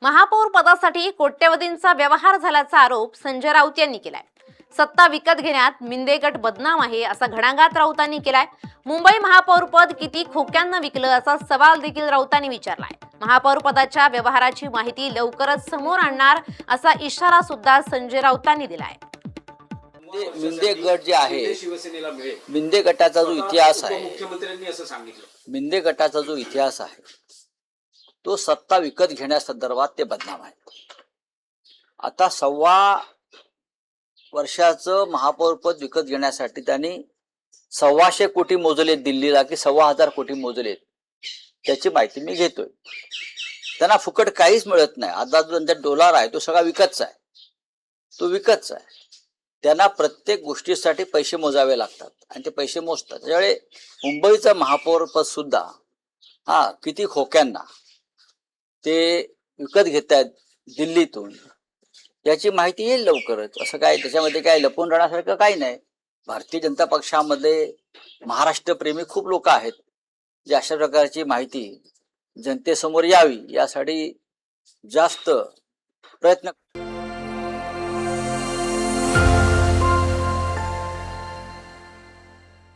महापौर पदासाठी कोट्यवधींचा व्यवहार झाल्याचा आरोप संजय राऊत यांनी केलाय। सत्ता विकत घेण्यात मिंदे गट बदनाम आहे असा घणाघात राऊतांनी केलाय। मुंबई महापौर पद किती खोक्यांना विकलं असा सवाल देखील राऊतांनी विचारलाय। महापौर पदाच्या व्यवहाराची माहिती लवकरच समोर आणणार असा इशारा सुद्धा संजय राऊतांनी दिलाय। मिंदे गट जे आहे, मिंदे गटाचा जो इतिहास आहे, मुख्यमंत्र्यांनी असं सांगितलं, मिंदे गटाचा जो इतिहास आहे तो सत्ता विकत घेण्यासंदर्भात ते बदनाम आहे। आता 1.25 वर्षाचं महापौर पद विकत घेण्यासाठी त्यांनी 125 कोटी मोजले दिल्लीला की 1,1500 कोटी मोजले, त्याची माहिती मी घेतोय। त्यांना फुकट काहीच मिळत नाही। आता जो त्यांचा डॉलर आहे तो सगळा विकतचा आहे, तो विकतचा आहे। त्यांना प्रत्येक गोष्टीसाठी पैसे मोजावे लागतात आणि ते पैसे मोजतात। त्यामुळे मुंबईचं महापौर पद सुद्धा किती खोक्यांना ते विकत घेत आहेत दिल्लीतून याची माहिती येईल लवकरच। असं काय त्याच्यामध्ये काय लपून राहण्यासारखं काही नाही। भारतीय जनता पक्षामध्ये महाराष्ट्र प्रेमी खूप लोक आहेत जे अशा प्रकारची माहिती जनतेसमोर यावी यासाठी जास्त प्रयत्न